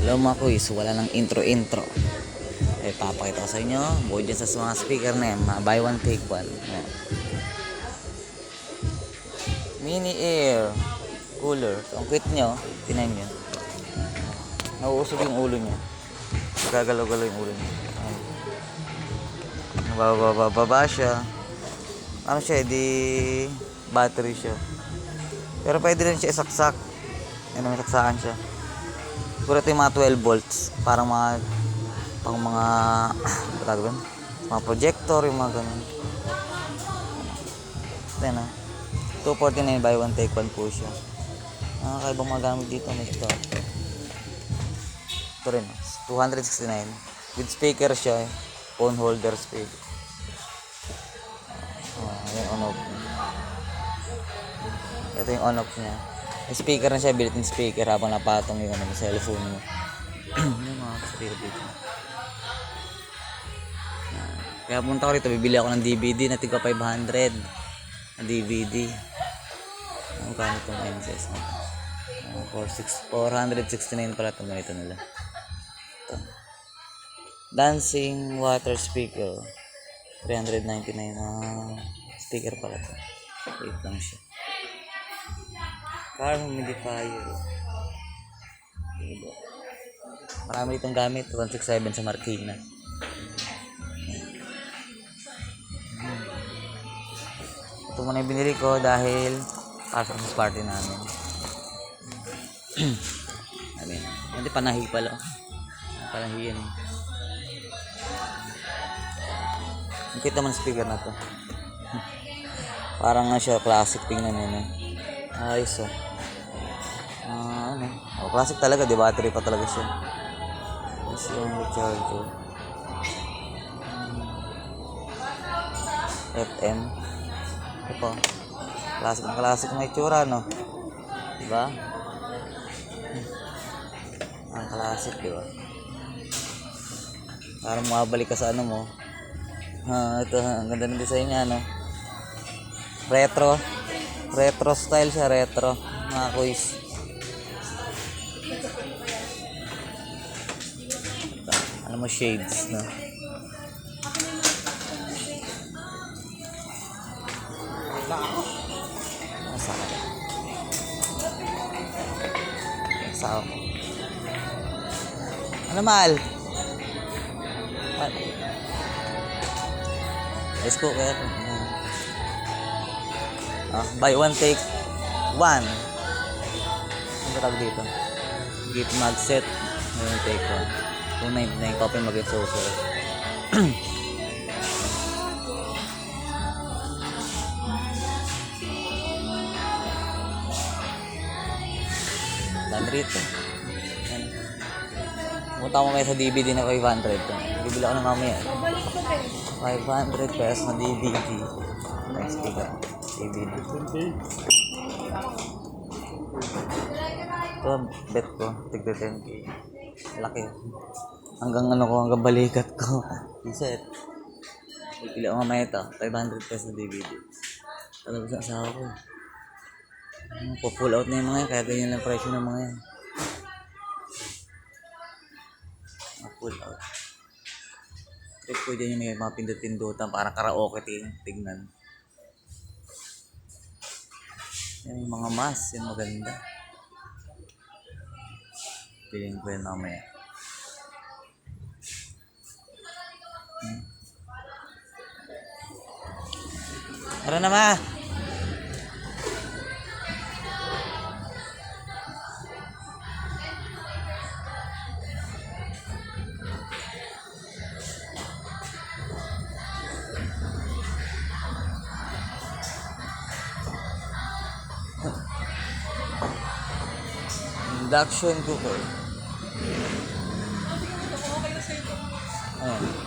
Hello mga kuys, wala nang intro. Papakita ko sa inyo, bukod dyan sa mga speaker na yan, buy one take one. Ayan. Mini air cooler. So, ang cute nyo, tinan nyo. Nauusog yung ulo nyo. Gagalaw-galaw yung ulo nyo. Ayan. Bababa siya. Ano siya, di battery siya. Pero pwede rin siya isaksak. May saksakan siya. Siguro ito yung mga 12 volts. Parang mga pang mga mga projector, yung mga ganun. Then, 249 buy one take one po siya. Kakaibang mga gamit dito. May ito rin, 269 with speaker siya, phone holder speaker. Yung on off. Ito yung on off niya. May speaker na siya, built-in speaker habang napatong yung cellphone mo. Yung mga speaker dito. Kaya punta ko rito, bibili ako ng DVD na tiga 500 na DVD. Ang kano itong NCS na 469 pala itong ganito nila. Ito. Dancing water speaker 399 speaker pala ito. Wait lang siya. Car humidifier. Marami itong gamit, 167 sa Marikina. Ito muna yung binili ko dahil para sa Christmas party namin. Hindi panahi pala. Panahi yan. Ang cute naman speaker na to. Parang nga siya classic, tingnan mo na. Ayos classic talaga, di battery pa talaga siya. This yung charger. FM. Ito. Classic na itsura, no? Diba? Ang classic, diba? Parang mabalik ka sa ano mo. Ito, ang ganda ng design niya, no? Retro style siya, retro. Mga kuys. Ano mo, shades, no? Saan? Ano mahal? Let's go kaya. Buy one take one. Ano tawag dito? Gift mag set. Buy one take one. 299 coffee mag-gift saucer. Dami rito. Pumunta ko mamaya sa DVD na 500. Bibili ako na mamaya. 500 pesos na DVD. Nice speaker. DVD. Ito, bet ko. Tigda 10K. Laki. Hanggang balikat ko. Reset. Bibili ako mamaya ito. 500 pesos na DVD. Talaga sa asawa ko. Pull out na yung mga yan, kaya ganyan lang presyo ng mga yan. Pull out. Trip ko dyan yung may mga pindot-pindutan, parang karaoke tingnan. Yan yung mga mask, yan maganda. Piling ko yan mamaya. Tara na ma! Induction cooker. Ayan.